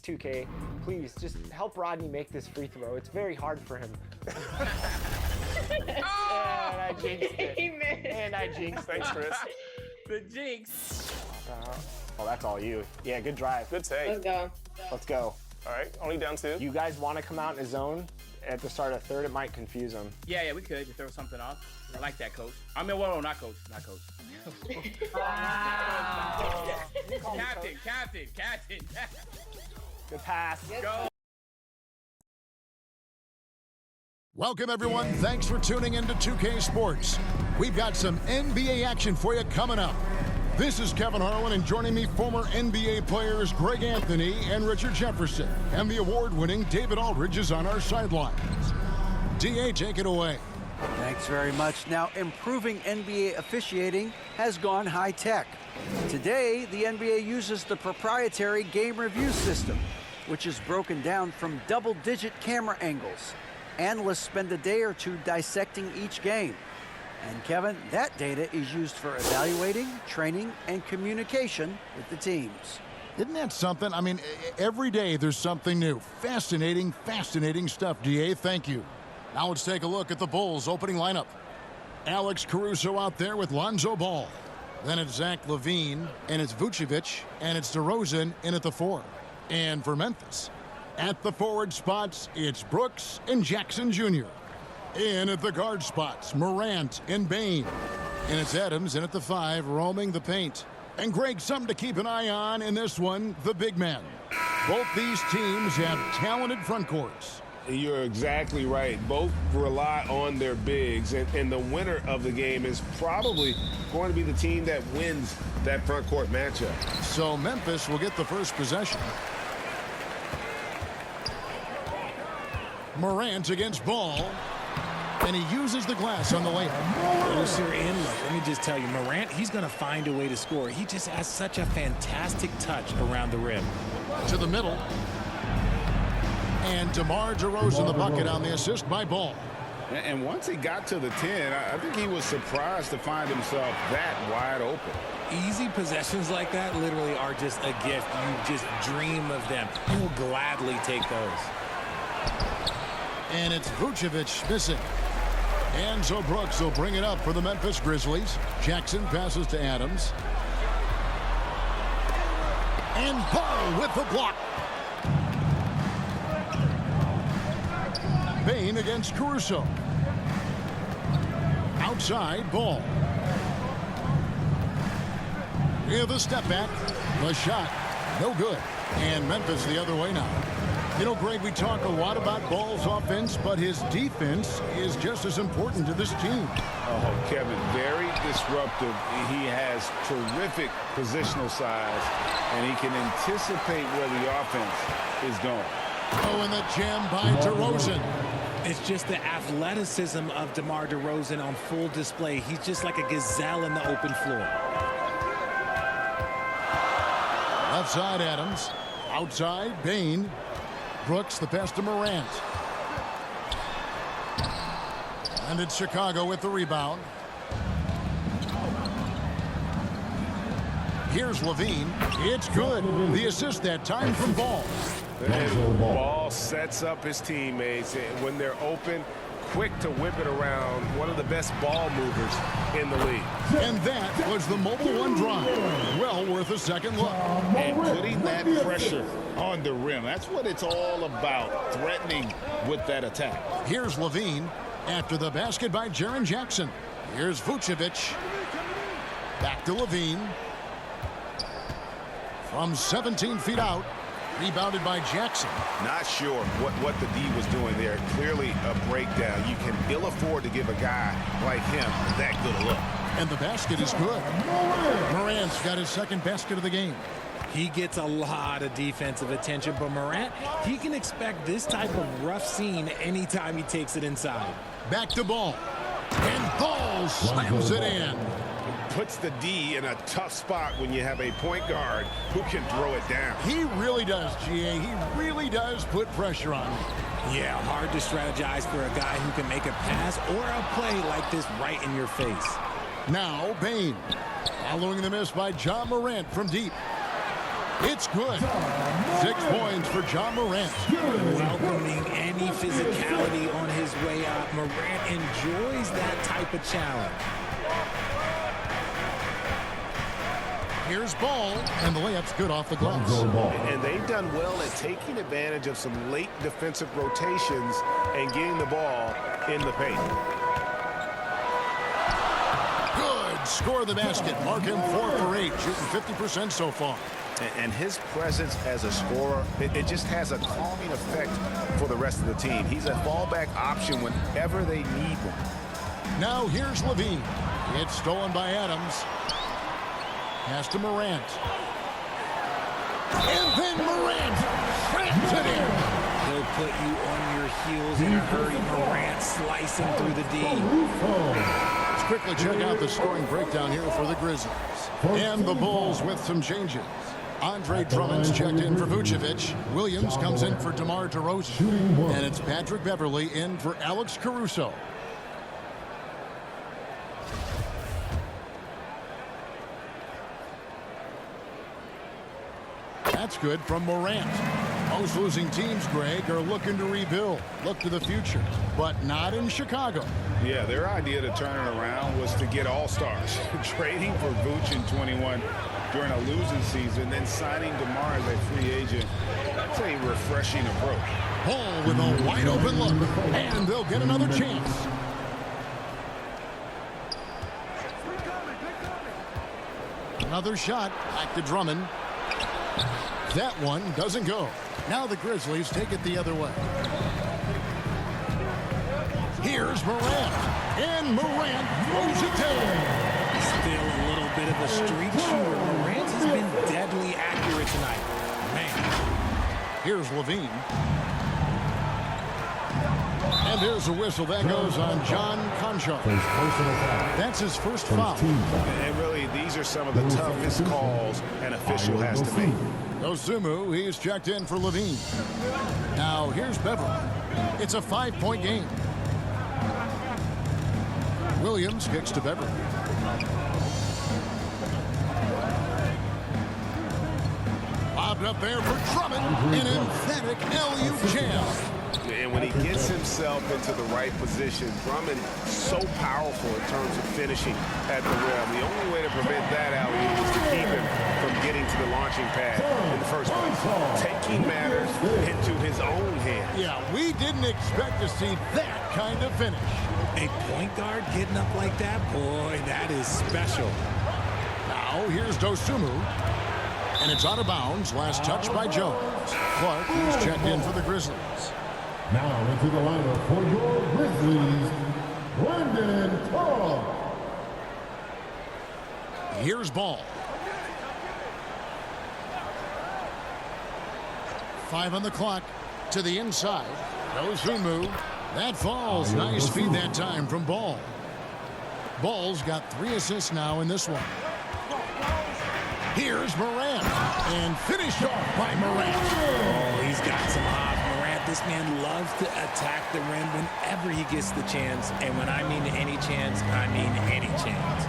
2K, please just help Rodney make this free throw. It's very hard for him. And I jinxed it. And I jinxed it. Thanks, Chris. The jinx. Oh, that's all you. Yeah, good drive. Good take. Let's go. Let's go. All right, only down 2. You guys want to come out in a zone at the start of third? It might confuse them. Yeah, we could just throw something off. I like that, coach. I mean, well, not coach. Wow. Captain. Good pass. Go. Welcome, everyone. Thanks for tuning into 2K Sports. We've got some NBA action for you coming up. This is Kevin Harlan, and joining me, former NBA players Greg Anthony and Richard Jefferson. And the award-winning David Aldridge is on our sidelines. DA, take it away. Thanks very much. Now, improving NBA officiating has gone high-tech. Today, the NBA uses the proprietary game review system, which is broken down from double-digit camera angles. Analysts spend a day or two dissecting each game. And Kevin, that data is used for evaluating, training, and communication with the teams. Isn't that something? I mean, every day there's something new. Fascinating stuff, DA. Thank you. Now let's take a look at the Bulls' opening lineup. Alex Caruso out there with Lonzo Ball. Then it's Zach LaVine, and it's Vucevic, and it's DeRozan in at the 4. And for Memphis, at the forward spots, it's Brooks and Jackson Jr. In at the guard spots, Morant and Bane. And it's Adams in at the 5, roaming the paint. And Greg, something to keep an eye on in this one, the big men. Both these teams have talented front courts. You're exactly right. Both rely on their bigs, and the winner of the game is probably going to be the team that wins that front court matchup. So Memphis will get the first possession. Morant against Ball. And he uses the glass on the layup. Closer in, let me just tell you, Morant, he's going to find a way to score. He just has such a fantastic touch around the rim. To the middle. And DeMar DeRozan the bucket on the assist by Ball. And once he got to the 10, I think he was surprised to find himself that wide open. Easy possessions like that literally are just a gift. You just dream of them. You will gladly take those. And it's Vucevic missing. And so Brooks will bring it up for the Memphis Grizzlies. Jackson passes to Adams. And Ball with the block. Bane against Caruso. Outside, Ball. With a step back. The shot, no good. And Memphis the other way now. You know, Greg, we talk a lot about Ball's offense, but his defense is just as important to this team. Oh, Kevin, very disruptive. He has terrific positional size, and he can anticipate where the offense is going. Oh, and the jam by DeRozan. It's just the athleticism of DeMar DeRozan on full display. He's just like a gazelle in the open floor. Left side, Adams. Outside, Bane. Brooks, the pass to Morant. And it's Chicago with the rebound. Here's LaVine. It's good. The assist that time from Ball. And Ball sets up his teammates, and when they're open, quick to whip it around. One of the best ball movers in the league. And that was the Mobile One drive. Well worth a second look. And putting that pressure on the rim. That's what it's all about, threatening with that attack. Here's LaVine after the basket by Jaren Jackson. Here's Vucevic. Back to LaVine. From 17 feet out. Rebounded by Jackson. Not sure what the D was doing there. Clearly a breakdown. You can ill afford to give a guy like him that good a look. And the basket is good. Morant's got his second basket of the game. He gets a lot of defensive attention, but Morant, he can expect this type of rough scene anytime he takes it inside. Back to Ball. And Ball slams it in. Puts the D in a tough spot when you have a point guard who can throw it down. He really does, GA. He really does put pressure on him. Yeah, hard to strategize for a guy who can make a pass or a play like this right in your face. Now, Bane. Following the miss by John Morant from deep. It's good. 6 points for John Morant. Welcoming any physicality on his way out. Morant enjoys that type of challenge. Here's Ball, and the layup's good off the glass. And they've done well at taking advantage of some late defensive rotations and getting the ball in the paint. Good. Score the basket. Mark him 4 for 8, shooting 50% so far. And his presence as a scorer, it just has a calming effect for the rest of the team. He's a fallback option whenever they need one. Now here's Levine. It's stolen by Adams. Pass to Morant. And then Morant slams it in. He'll put you on your heels in a hurry. Morant slicing through the D. Let's quickly check out the scoring breakdown here for the Grizzlies. And the Bulls with some changes. Andre Drummond's checked in for Vucevic. Williams comes in for DeMar DeRozan. And it's Patrick Beverley in for Alex Caruso. That's good from Morant. Most losing teams, Greg, are looking to rebuild, look to the future, but not in Chicago. Yeah, their idea to turn it around was to get all-stars. Trading for Vooch in 21 during a losing season, then signing DeMar as a free agent. That's a refreshing approach. Ball with a wide-open look, and they'll get another chance. Another shot, back to Drummond. That one doesn't go. Now the Grizzlies take it the other way. Here's Morant. And Morant throws it down. Still a little bit of a streak shooter. Morant has been deadly accurate tonight. Man. Here's Levine. And there's a whistle that goes on John Conchar. That's his first foul. And really, these are some of the toughest calls an official has to make. Dosunmu, he's checked in for Levine. Now here's Beverly. It's a 5-point game. Williams kicks to Beverly. Bobbed up there for Drummond. An emphatic LU jam. And when he gets himself into the right position, Drummond is so powerful in terms of finishing at the rim. The only way to prevent that alley-oop is to keep him from getting to the launching pad in the first place. Taking matters into his own hands. Yeah, we didn't expect to see that kind of finish. A point guard getting up like that? Boy, that is special. Now here's Dosunmu. And it's out of bounds. Last touch by Jones. Clark, he's checked in for the Grizzlies. Now into the lineup for your Grizzlies, Brandon Carr. Here's Ball. 5 on the clock. To the inside. Dosunmu. That falls. Nice feed that time from Ball. Ball's got 3 assists now in this one. Here's Morant. And finished off by Morant. Oh, he's got some hop. Morant, this man loves to attack the rim whenever he gets the chance. And when I mean any chance, I mean any chance.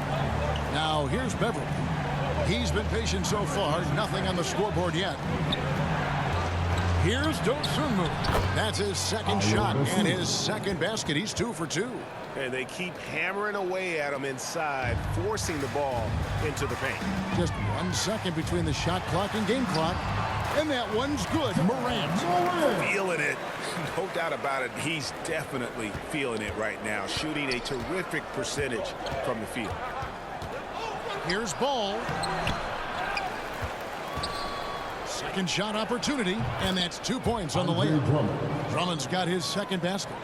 Now here's Beverly. He's been patient so far. Nothing on the scoreboard yet. Here's Dosunmu. That's his second shot and his second basket. He's 2 for 2. And they keep hammering away at him inside, forcing the ball into the paint. Just 1 second between the shot clock and game clock. And that one's good. Morant. Feeling it. No doubt about it. He's definitely feeling it right now. Shooting a terrific percentage from the field. Here's Ball. Second shot opportunity. And that's 2 points on the layup. Drummond's got his second basket.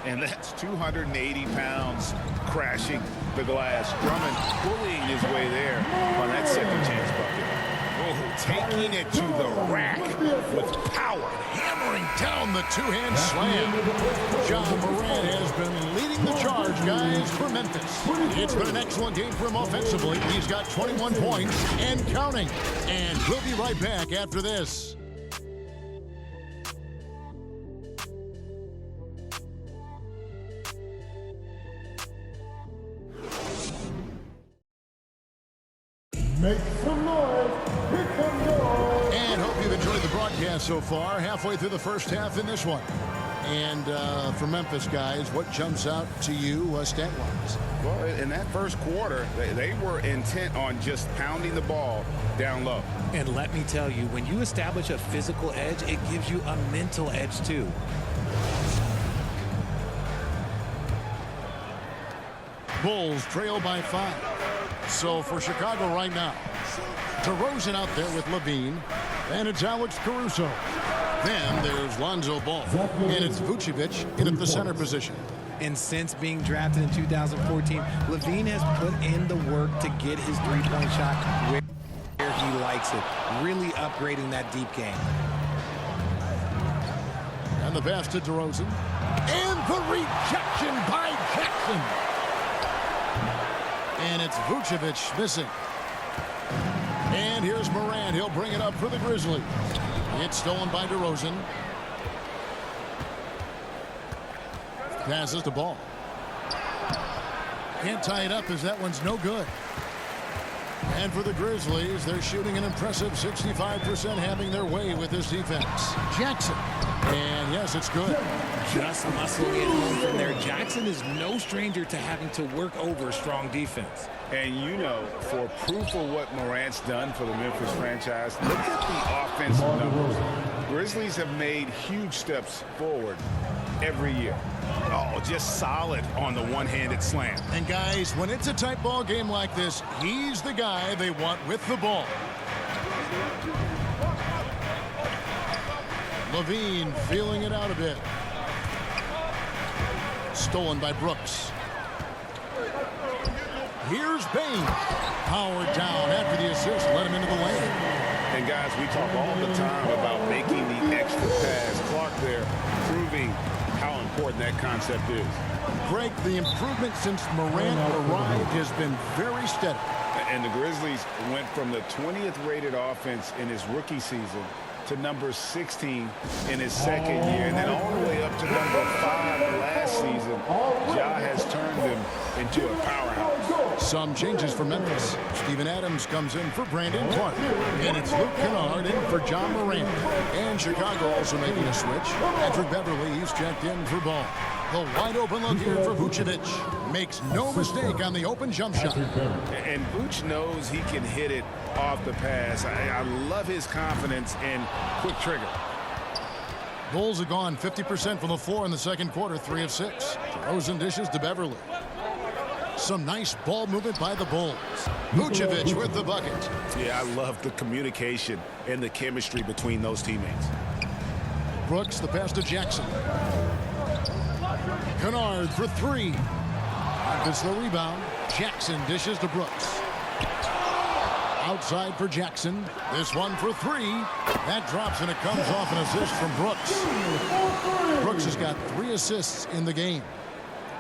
And that's 280 pounds crashing the glass. Drummond bullying his way there on that second chance bucket. Oh, taking it to the rack with power. Hammering down the two-hand slam. John Morant has been leading the charge, guys, for Memphis. It's been an excellent game for him offensively. He's got 21 points and counting. And we'll be right back after this. Make some noise. Here comes your broadcast so far, halfway through the first half in this one. And for Memphis, guys, what jumps out to you stat-wise? Well, in that first quarter, they were intent on just pounding the ball down low. And let me tell you, when you establish a physical edge, it gives you a mental edge too. Bulls trail by 5. So for Chicago right now, DeRozan out there with Levine, and it's Alex Caruso. Then there's Lonzo Ball, and it's Vucevic in at the center position. And since being drafted in 2014, Levine has put in the work to get his three-point shot where he likes it, really upgrading that deep game. And the pass to DeRozan, and the rejection by Jackson. And it's Vucevic missing. And here's Morant. He'll bring it up for the Grizzlies. It's stolen by DeRozan. Passes the ball. Can't tie it up as that one's no good. And for the Grizzlies, they're shooting an impressive 65%, having their way with this defense. Jackson. And yes, it's good. Just muscling it home from there. Jackson is no stranger to having to work over strong defense. And you know, for proof of what Morant's done for the Memphis franchise, look at the offensive numbers. Grizzlies have made huge steps forward every year. Oh, just solid on the one-handed slam. And guys, when it's a tight ball game like this, he's the guy they want with the ball. Levine feeling it out a bit. Stolen by Brooks. Here's Bain. Powered down after the assist. Let him into the lane. And guys, we talk all the time about making the extra pass. Clark there proving how important that concept is. Greg, the improvement since Morant arrived has been very steady. And the Grizzlies went from the 20th rated offense in his rookie season to number 16 in his second year, and then all the way up to number 5 last season. Ja has turned them into a powerhouse. Some changes for Memphis. Steven Adams comes in for Brandon Clark. And it's Luke Kennard in for John Morant. And Chicago also making a switch. Patrick Beverly, he's checked in for Ball. The wide open look here for Vucevic. Makes no mistake on the open jump shot. And Vuce knows he can hit it off the pass. I love his confidence and quick trigger. Bulls have gone 50% from the floor in the second quarter, 3 of 6. DeRozan dishes to Beverly. Some nice ball movement by the Bulls. Vucevic with the bucket. Yeah, I love the communication and the chemistry between those teammates. Brooks, the pass to Jackson. Kennard for 3. Gets the rebound. Jackson dishes to Brooks. Outside for Jackson. This one for 3. That drops and it comes off an assist from Brooks. Brooks has got 3 assists in the game.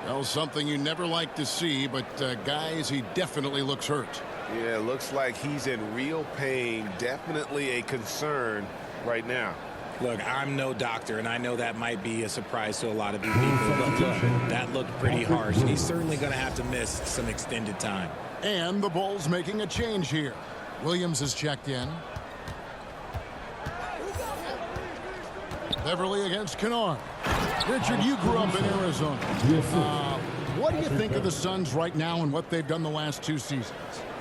Well, something you never like to see, but guys, he definitely looks hurt. Yeah, looks like he's in real pain. Definitely a concern right now. Look, I'm no doctor, and I know that might be a surprise to a lot of you people, but look, that looked pretty harsh. He's certainly going to have to miss some extended time. And the Bulls making a change here. Williams is checked in. Beverly against Kennard. Richard, you grew up in Arizona. What do you think of the Suns right now and what they've done the last 2 seasons?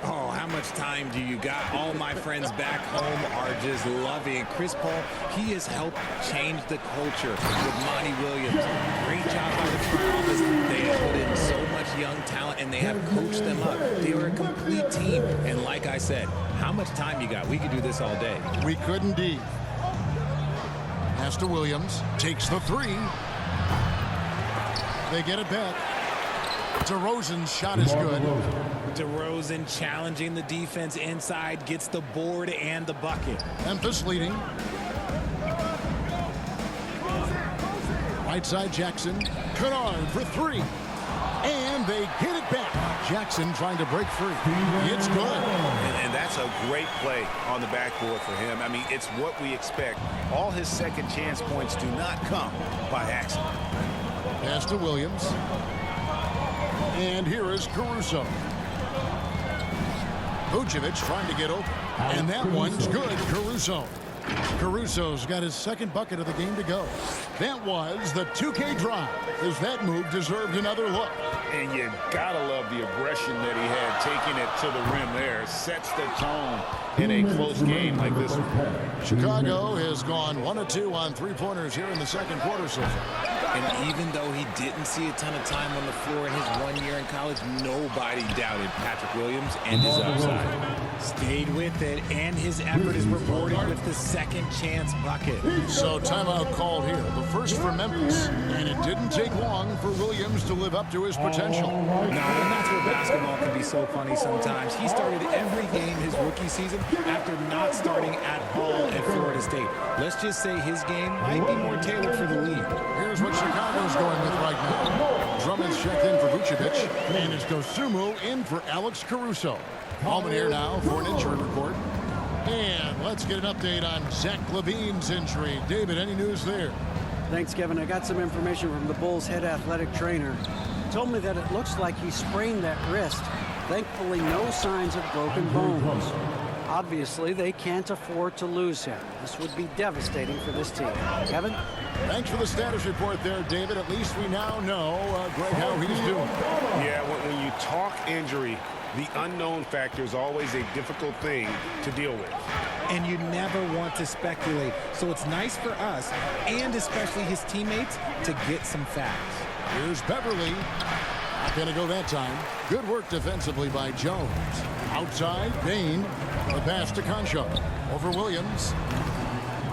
Oh, how much time do you got? All my friends back home are just loving it. Chris Paul, he has helped change the culture with Monty Williams. Great job by the front office. They have put in so much young talent, and they have coached them up. They are a complete team. And like I said, how much time you got? We could do this all day. We could indeed. Pass to Williams. Takes the 3. They get it back. DeRozan's shot is good. DeRozan challenging the defense inside, gets the board and the bucket. Memphis leading. Right side Jackson. Kennard for 3. And they get it back. Jackson trying to break free. It's good. And that's a great play on the backboard for him. I mean, it's what we expect. All his second chance points do not come by accident. Pass to Williams. And here is Caruso. Vucevic trying to get open. And that one's good. Caruso. Caruso's got his second bucket of the game to go. That was the 2K drive, as that move deserved another look. And you gotta love the aggression that he had, taking it to the rim there. Sets the tone in a close game like this one. Chicago has gone 1 of 2 on three-pointers here in the second quarter so far. And even though he didn't see a ton of time on the floor in his 1 year in college, nobody doubted Patrick Williams and his upside. Stayed with it, and his effort is rewarded with the second chance bucket. So timeout called here, the first for Memphis, and it didn't take long for Williams to live up to his potential. No, and that's where basketball can be so funny sometimes. He started every game his rookie season after not starting at all at Florida State. Let's just say his game might be more tailored for the league. Here's what Chicago's going with right now. Drummond's checked in for Vucevic, and it's Dosunmu in for Alex Caruso. Allman here now for an injury report. And let's get an update on Zach LaVine's injury. David, any news there? Thanks, Kevin. I got some information from the Bulls' head athletic trainer. Told me that it looks like he sprained that wrist. Thankfully, no signs of broken bones. Obviously, they can't afford to lose him. This would be devastating for this team. Kevin? Thanks for the status report there, David. At least we now know, Greg, how he's doing. Yeah, when you talk injury, the unknown factor is always a difficult thing to deal with. And you never want to speculate. So it's nice for us, and especially his teammates, to get some facts. Here's Beverly. Not going to go that time. Good work defensively by Jones. Outside, Bain. The pass to Conchar. Over Williams.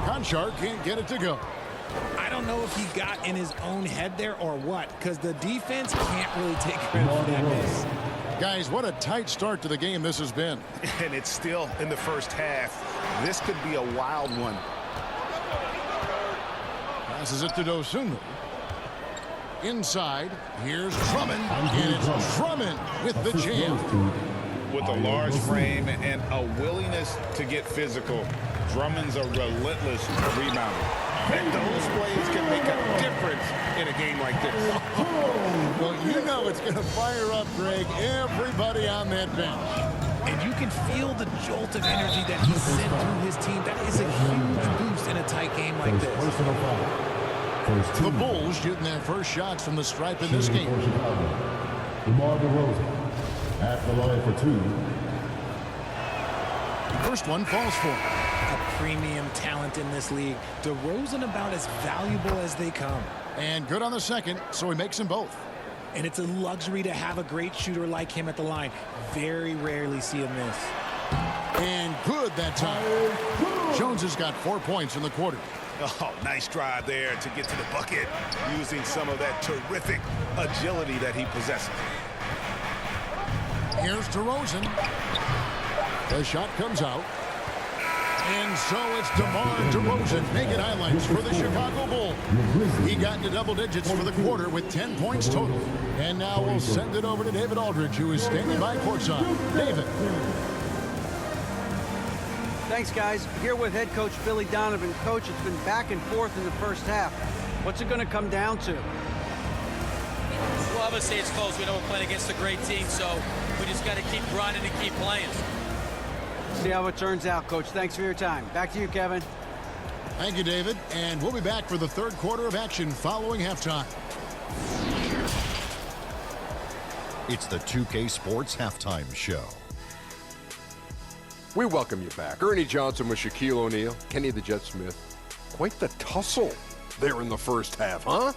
Conchar can't get it to go. I don't know if he got in his own head there or what, because the defense can't really take credit for that miss. Guys, what a tight start to the game this has been. And it's still in the first half. This could be a wild one. Passes it to Dosunmu. Inside, here's Drummond, and it's Drummond with the jam. With a large frame and a willingness to get physical, Drummond's a relentless rebounder. And those plays can make a difference in a game like this. Well, you know it's going to fire up, Greg, everybody on that bench. And you can feel the jolt of energy that he sent through his team. That is a huge boost in a tight game like this. The Bulls shooting their first shots from the stripe in this game. DeMar DeRozan at the line for 2. First one falls for him. A premium talent in this league. DeRozan about as valuable as they come. And good on the second, so he makes them both. And it's a luxury to have a great shooter like him at the line. Very rarely see him miss. And good that time. Jones has got 4 points in the quarter. Oh, nice drive there to get to the bucket, using some of that terrific agility that he possesses. Here's DeRozan. The shot comes out. And so it's DeMar DeRozan making highlights for the Chicago Bulls. He got into double digits for the quarter with 10 points total. And now we'll send it over to David Aldridge, who is standing by courtside. David. Thanks, guys. Here with head coach Billy Donovan. Coach, it's been back and forth in the first half. What's it going to come down to? Well, obviously it's close. We know we're playing against a great team, so we just got to keep grinding and keep playing. See how it turns out, Coach. Thanks for your time. Back to you, Kevin. Thank you, David. And we'll be back for the third quarter of action following halftime. It's the 2K Sports Halftime Show. We welcome you back. Ernie Johnson with Shaquille O'Neal, Kenny the Jet Smith. Quite the tussle there in the first half, huh?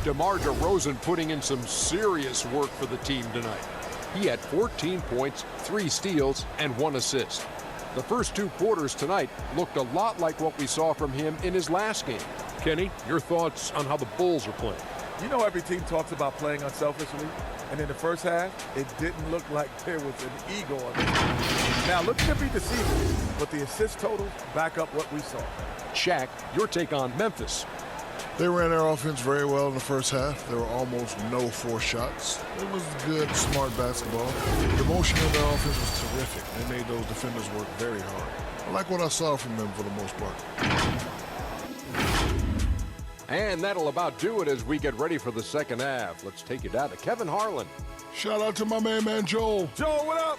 DeMar DeRozan putting in some serious work for the team tonight. He had 14 points, 3 steals, and 1 assist. The first 2 quarters tonight looked a lot like what we saw from him in his last game. Kenny, your thoughts on how the Bulls are playing? You know, every team talks about playing unselfishly, and in the first half, it didn't look like there was an ego on this team. Now, look could be deceiving, but the assist totals back up what we saw. Shaq, your take on Memphis. They ran their offense very well in the first half. There were almost no forced shots. It was good, smart basketball. The motion of their offense was terrific. They made those defenders work very hard. I like what I saw from them for the most part. And that'll about do it as we get ready for the second half. Let's take you down to Kevin Harlan. Shout out to my man Joel. Joel, what up?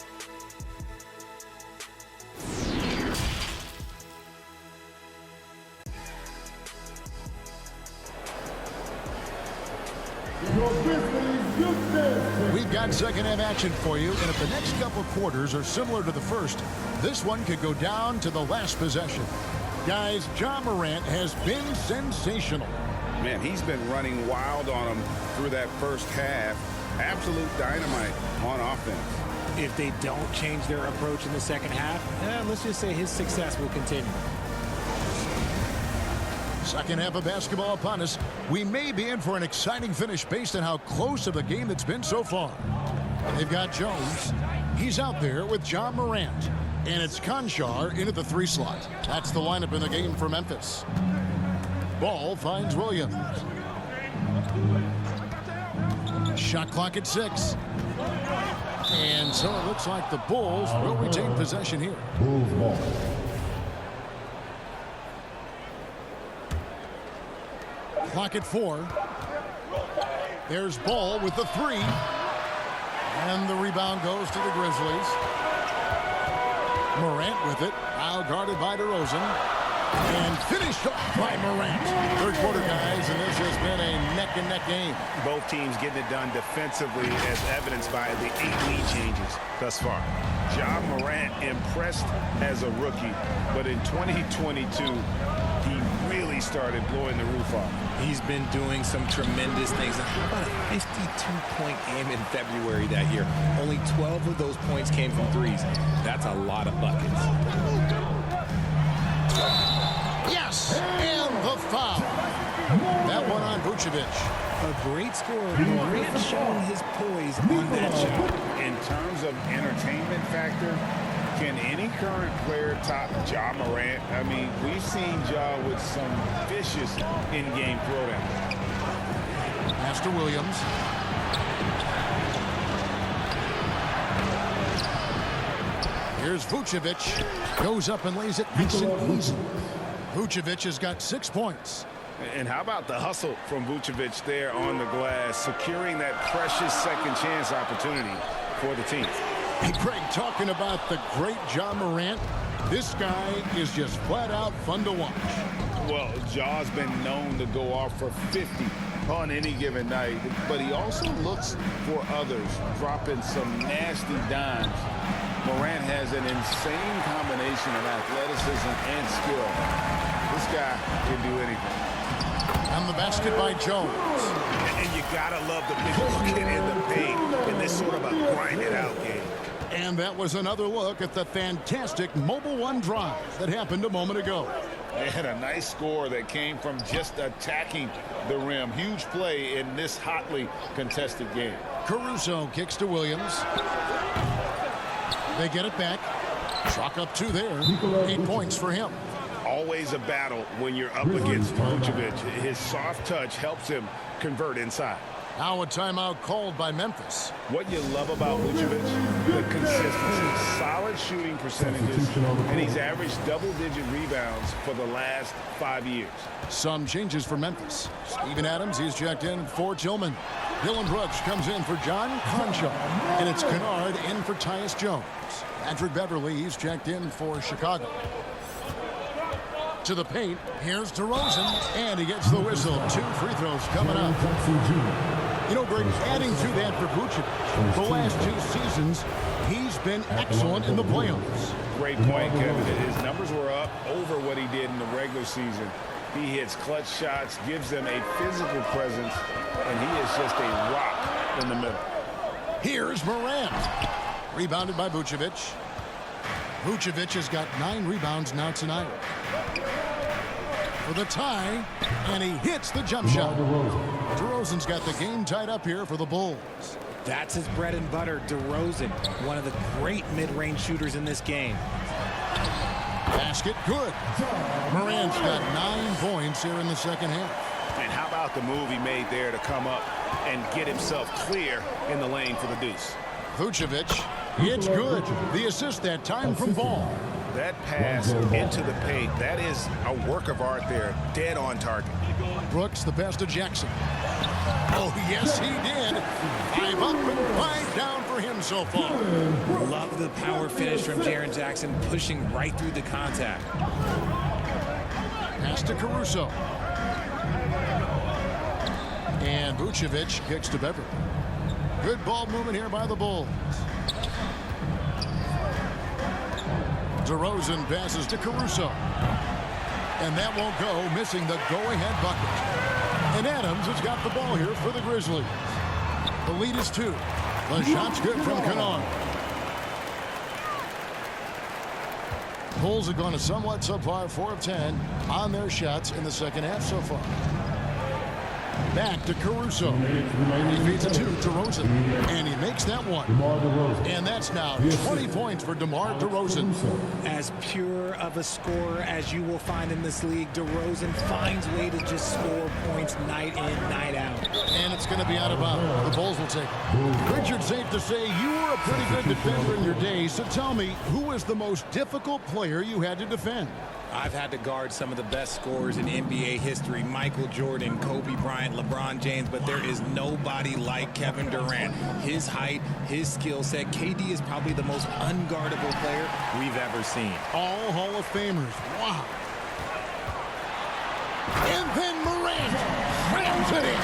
We've got second half action for you, and if the next couple quarters are similar to the first, this one could go down to the last possession. Guys, Ja Morant has been sensational. Man, he's been running wild on them through that first half. Absolute dynamite on offense. If they don't change their approach in the second half, let's just say his success will continue. Second half of basketball upon us. We may be in for an exciting finish based on how close of a game it's been so far. They've got Jones. He's out there with Ja Morant. And it's Konchar into the 3 slot. That's the lineup in the game for Memphis. Ball finds Williams. Shot clock at 6. And so it looks like the Bulls will retain possession here. Bulls ball. Clock at 4. There's Ball with the 3. And the rebound goes to the Grizzlies. Morant with it. Now guarded by DeRozan. And finished off by Morant. Third quarter, guys, and this has been a neck-and-neck game. Both teams getting it done defensively, as evidenced by the 8 lead changes thus far. Ja Morant impressed as a rookie, but in 2022, he really started blowing the roof off. He's been doing some tremendous things. And how about a 52-point game in February that year? Only 12 of those points came from threes. That's a lot of buckets. Yes, and the foul. That one on Vucevic. A great scorer. Morant showing his poise on that shot. In terms of entertainment factor, can any current player top Ja Morant? I mean, we've seen Ja with some vicious in-game throwdowns. Pass to Williams. Here's Vucevic. Goes up and lays it nice and easy. Vucevic has got 6 points. And how about the hustle from Vucevic there on the glass, securing that precious second chance opportunity for the team. Hey, Craig, talking about the great Ja Morant, this guy is just flat out fun to watch. Well, Ja's been known to go off for 50 on any given night, but he also looks for others, dropping some nasty dimes. Morant has an insane combination of athleticism and skill. This guy can do anything. On the basket by Jones. And you gotta love the big bucket in the paint in this sort of a grind-it-out game. And that was another look at the fantastic Mobile One drive that happened a moment ago. They had a nice score that came from just attacking the rim. Huge play in this hotly contested game. Caruso kicks to Williams. They get it back. Chalk up 2 there. 8 points for him. Always a battle when you're up against Vucevic. His soft touch helps him convert inside. Now a timeout called by Memphis. What you love about Vucevic, the consistency, solid shooting percentages, and he's averaged double-digit rebounds for the last 5 years. Some changes for Memphis. Steven Adams, he's checked in for Tillman. Dylan Brooks comes in for John Konchar. And it's Kennard in for Tyus Jones. Patrick Beverly, he's checked in for Chicago. To the paint, here's DeRozan, and he gets the whistle. 2 free throws coming up. You know, Greg, adding to that for Vucevic, the last 2 seasons, he's been excellent in the playoffs. Great point, Kevin. His numbers were up over what he did in the regular season. He hits clutch shots, gives them a physical presence, and he is just a rock in the middle. Here's Morant. Rebounded by Vucevic. Vucevic has got 9 rebounds now tonight. For the tie, and he hits the jump shot. DeRozan's got the game tied up here for the Bulls. That's his bread and butter, DeRozan, one of the great mid-range shooters in this game. Basket good. Morant's got 9 points here in the second half. And how about the move he made there to come up and get himself clear in the lane for the deuce? Vucevic, it's good. The assist that time from Ball. That pass into the paint, that is a work of art there, dead on target. Brooks, the pass to Jackson. Oh, yes, he did. 5 up and 5 down for him so far. Love the power finish from Jaren Jackson, pushing right through the contact. Pass to Caruso. And Vucevic kicks to Beverly. Good ball movement here by the Bulls. DeRozan passes to Caruso. And that won't go, missing the go-ahead bucket. And Adams has got the ball here for the Grizzlies. The lead is 2. The shot's good from Kennard. Bulls have gone a somewhat subpar 4 of 10 on their shots in the second half so far. Back to Caruso. He feeds it to DeRozan. And he makes that one. And that's now 20 points for DeMar DeRozan. As pure of a scorer as you will find in this league, DeRozan finds way to just score points night in, night out. And it's going to be out of bounds. The Bulls will take it. Richard, safe to say you were a pretty good defender in your day. So tell me, who was the most difficult player you had to defend? I've had to guard some of the best scorers in NBA history, Michael Jordan, Kobe Bryant, LeBron James, but there is nobody like Kevin Durant. His height, his skill set. KD is probably the most unguardable player we've ever seen. All Hall of Famers. Wow. And then Morant rams it in.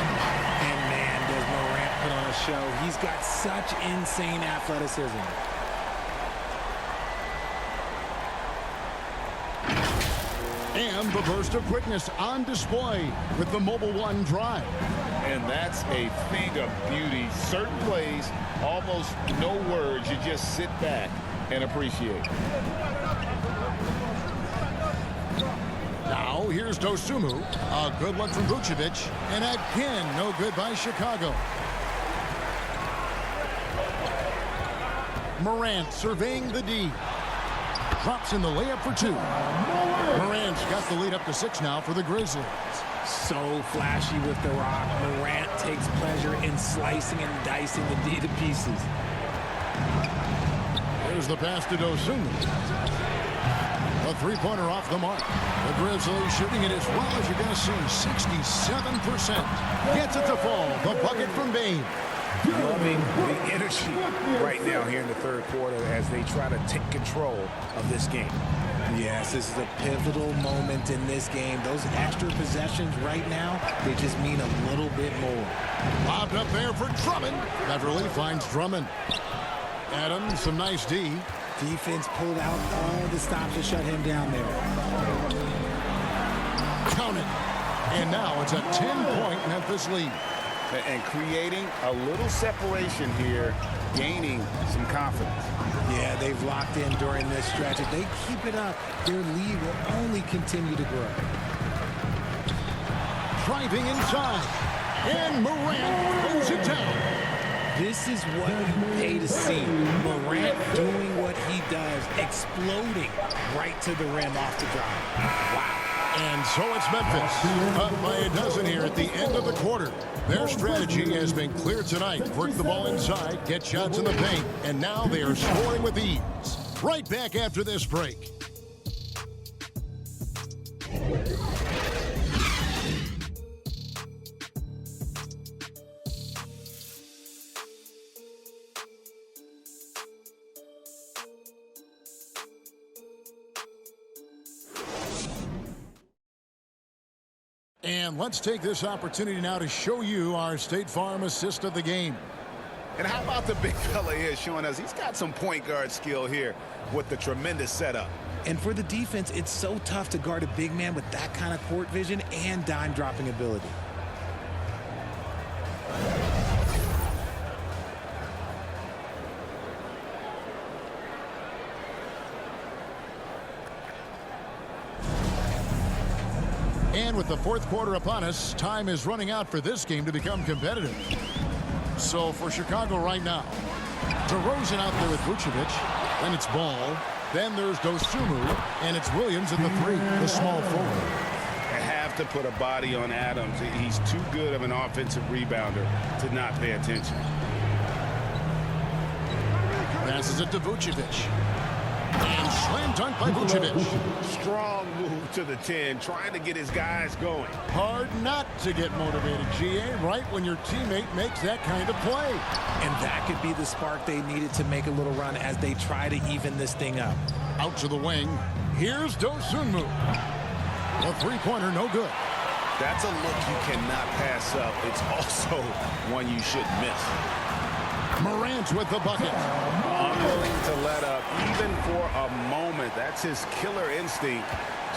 And man, does Morant put on a show. He's got such insane athleticism. And the burst of quickness on display with the Mobile One drive. And that's a thing of beauty. Certain plays, almost no words. You just sit back and appreciate. Now here's Dosunmu. A good look from Vucevic. And again, no good by Chicago. Morant surveying the D. Drops in the layup for 2. Morant's got the lead up to 6 now for the Grizzlies. So flashy with the rock. Morant takes pleasure in slicing and dicing the D to pieces. There's the pass to Dosunmu. A three-pointer off the mark. The Grizzlies shooting it as well as you're going to see. 67%. Gets it to fall. The bucket from Bane. Loving the energy right now here in the third quarter as they try to take control of this game. Yes, this is a pivotal moment in this game. Those extra possessions right now, they just mean a little bit more. Lobbed up there for Drummond. Beverly finds Drummond. Adams, some nice D. Defense pulled out all the stops to shut him down there. Count it. And now it's a 10-point Memphis lead. And creating a little separation here, gaining some confidence. Yeah, they've locked in during this stretch. If they keep it up, their lead will only continue to grow. Driving inside. And Morant throws it down. This is what you pay to see. Morant doing what he does, exploding right to the rim off the drive. Wow. And so it's Memphis, up by a dozen here at the end of the quarter. Their strategy has been clear tonight. Work the ball inside, get shots in the paint, and now they are scoring with ease. Right back after this break. And let's take this opportunity now to show you our State Farm assist of the game. And how about the big fella here showing us he's got some point guard skill here with the tremendous setup. And for the defense, it's so tough to guard a big man with that kind of court vision and dime dropping ability. And with the fourth quarter upon us, time is running out for this game to become competitive. So for Chicago right now, DeRozan out there with Vucevic. Then it's Ball. Then there's Dosunmu. And it's Williams at the 3, the small forward. They have to put a body on Adams. He's too good of an offensive rebounder to not pay attention. Passes it to Vucevic. And slam dunk by Vucevic. Strong move to the 10, trying to get his guys going. Hard not to get motivated, GA, right when your teammate makes that kind of play. And that could be the spark they needed to make a little run as they try to even this thing up. Out to the wing. Here's Dosunmu. A three-pointer, no good. That's a look you cannot pass up. It's also one you shouldn't miss. Morant with the bucket. Unwilling to let up, even for a moment. That's his killer instinct,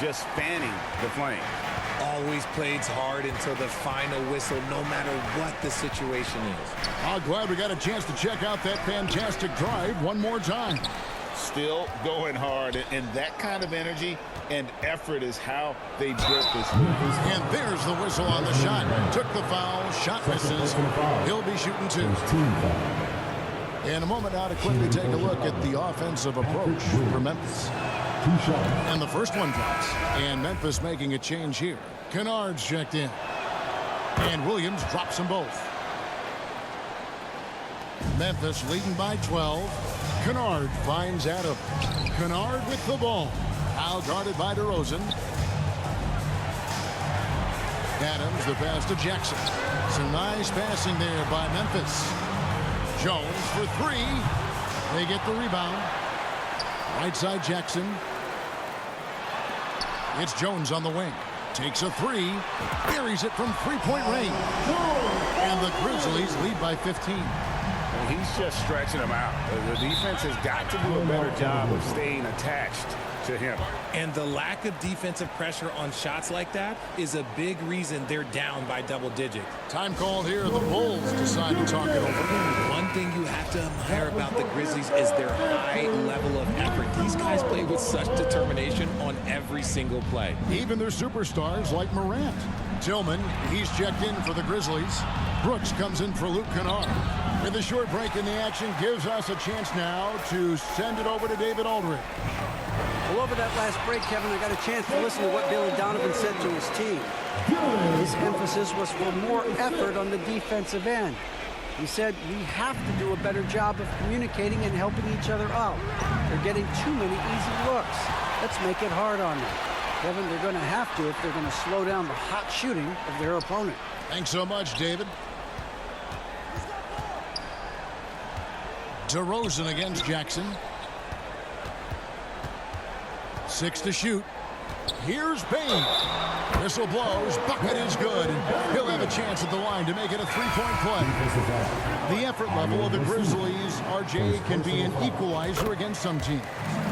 just fanning the flame. Always plays hard until the final whistle, no matter what the situation is. I'm glad we got a chance to check out that fantastic drive one more time. Still going hard, and that kind of energy and effort is how they built this move. And there's the whistle on the shot. Took the foul, shot misses. He'll be shooting 2. In a moment now to quickly take a look at the offensive approach for Memphis. And the first one drops. And Memphis making a change here. Kennard's checked in. And Williams drops them both. Memphis leading by 12. Kennard finds Adams. Kennard with the ball. Now guarded by DeRozan. Adams the pass to Jackson. Some nice passing there by Memphis. Jones for 3. They get the rebound. Right side Jackson. It's Jones on the wing. Takes a 3. Buries it from 3-point range. And the Grizzlies lead by 15. Well, he's just stretching them out. The defense has got to do a better job of staying attached to him. And the lack of defensive pressure on shots like that is a big reason they're down by double digit. Time called here. The Bulls decide to talk it over. One thing you have to admire about the Grizzlies is their high level of effort. These guys play with such determination on every single play. Even their superstars like Morant. Tillman, he's checked in for the Grizzlies. Brooks comes in for Luke Kennard. And the short break in the action gives us a chance now to send it over to David Aldridge. Well, over that last break, Kevin, I got a chance to listen to what Billy Donovan said to his team. His emphasis was for more effort on the defensive end. He said, we have to do a better job of communicating and helping each other out. They're getting too many easy looks. Let's make it hard on them. Kevin, they're going to have to if they're going to slow down the hot shooting of their opponent. Thanks so much, David. DeRozan against Jackson. 6 to shoot. Here's Payne. Whistle blows. Bucket is good. He'll have a chance at the line to make it a 3-point play. The effort level of the Grizzlies, RJ, can be an equalizer against some teams.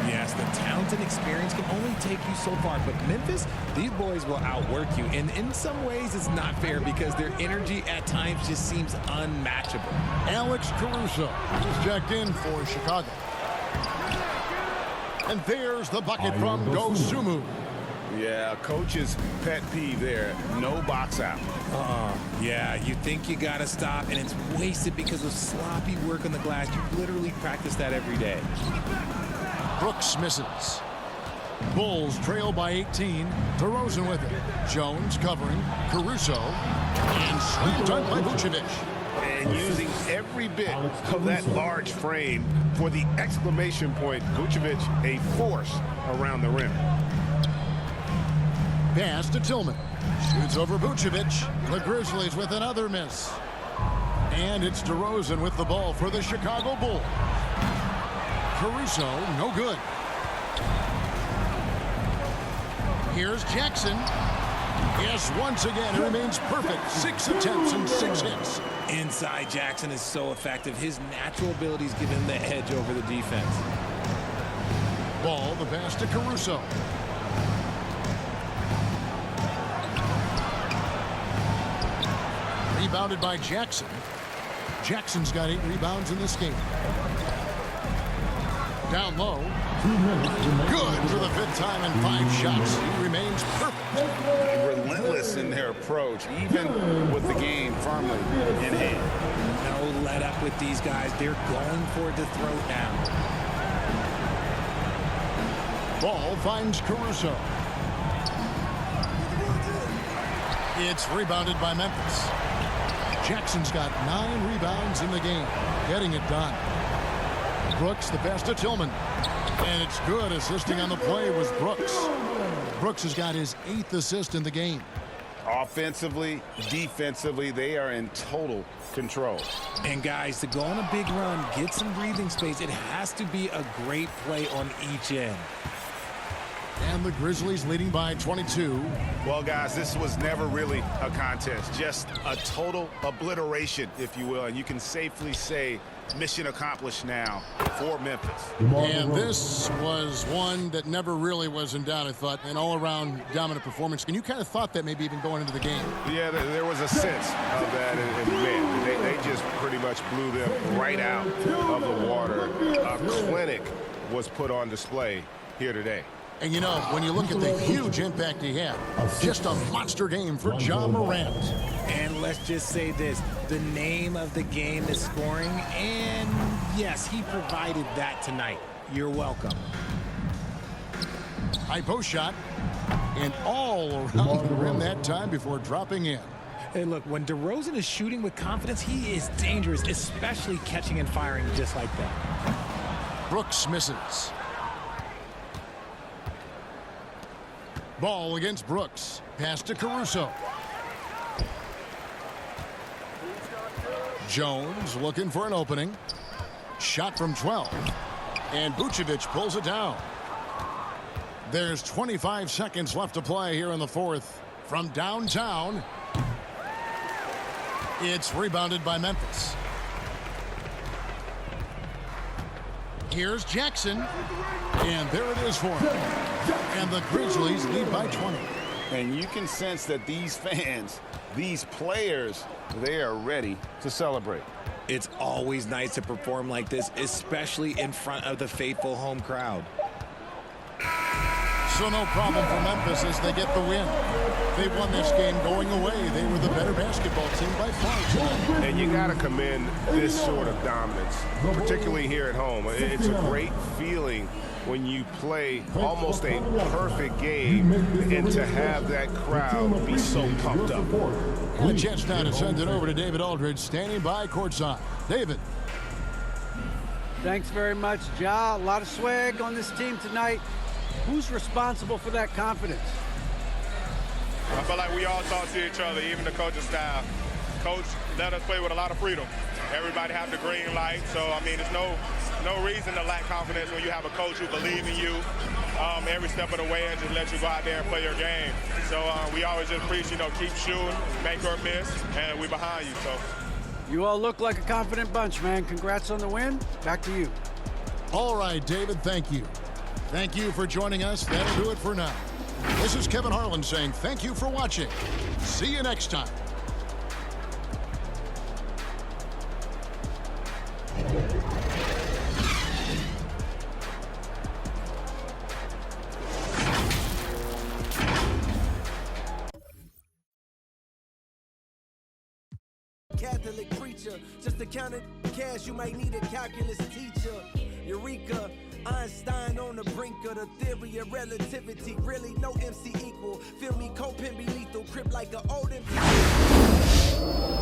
Yes, the talent and experience can only take you so far. But Memphis, these boys will outwork you. And in some ways, it's not fair because their energy at times just seems unmatchable. Alex Caruso is checked in for Chicago. And there's the bucket from Dosunmu. Yeah, coach's pet peeve there. No box out. Yeah, you think you got to stop, and it's wasted because of sloppy work on the glass. You literally practice that every day. Brooks misses. Bulls trail by 18. DeRozan with it. Jones covering. Caruso. And slam dunk by Vucevic. And using every bit of that large frame for the exclamation point. Vucevic, a force around the rim. Pass to Tillman. Shoots over Vucevic. The Grizzlies with another miss. And it's DeRozan with the ball for the Chicago Bulls. Caruso, no good. Here's Jackson. Yes, once again, it remains perfect. 6 attempts and 6 hits. Inside Jackson is so effective. His natural abilities give him the edge over the defense. Ball, the pass to Caruso. Rebounded by Jackson. Jackson's got 8 rebounds in this game. Down low. Good for the 5th time in 5 shots. He remains perfect. Relentless in their approach, even with the game firmly in hand. No let up with these guys. They're going for it to throw down. Ball finds Caruso. It's rebounded by Memphis. Jackson's got 9 rebounds in the game, getting it done. Brooks, the pass to Tillman. And it's good. Assisting on the play was Brooks. Brooks has got his 8th assist in the game. Offensively, defensively, they are in total control. And guys, to go on a big run, get some breathing space, it has to be a great play on each end. And the Grizzlies leading by 22. Well, guys, this was never really a contest. Just a total obliteration, if you will. And you can safely say mission accomplished now for Memphis. And this was one that never really was in doubt, I thought. An all-around dominant performance. And you kind of thought that maybe even going into the game. Yeah, there was a sense of that. And man, they just pretty much blew them right out of the water. A clinic was put on display here today. And you know, when you look at the huge impact he had, just a monster game for Ja Morant. And let's just say this, the name of the game is scoring, and yes, he provided that tonight. You're welcome. High post shot, and all around the rim that time before dropping in. Hey, look, when DeRozan is shooting with confidence, he is dangerous, especially catching and firing just like that. Brooks misses. Ball against Brooks. Pass to Caruso. Jones looking for an opening. Shot from 12. And Vucevic pulls it down. There's 25 seconds left to play here in the fourth. From downtown, it's rebounded by Memphis. Here's Jackson. And there it is for him. And the Grizzlies lead by 20. And you can sense that these fans, these players, they are ready to celebrate. It's always nice to perform like this, especially in front of the faithful home crowd. So no problem for Memphis as they get the win. They won this game going away. They were the better basketball team by far tonight. And you got to commend this sort of dominance, particularly here at home. It's a great feeling when you play almost a perfect game and to have that crowd be so pumped up. And a chance now to send it over to David Aldridge, standing by courtside. David. Thanks very much, Ja. A lot of swag on this team tonight. Who's responsible for that confidence? I feel like we all talk to each other, even the coaching staff. Coach let us play with a lot of freedom. Everybody have the green light, so I mean, there's no reason to lack confidence when you have a coach who believes in you every step of the way and just let you go out there and play your game. So we always just preach, keep shooting, make or miss, and we're behind you. So you all look like a confident bunch, man. Congrats on the win. Back to you. All right, David, thank you. Thank you for joining us. That'll do it for now. This is Kevin Harlan saying thank you for watching. See you next time. Catholic preacher, just to count it cash, you might need a calculus teacher. Eureka, Einstein on the brink of the theory of relativity. Really, no MC equal. Feel me, co-pin be lethal. Crip like an old MP.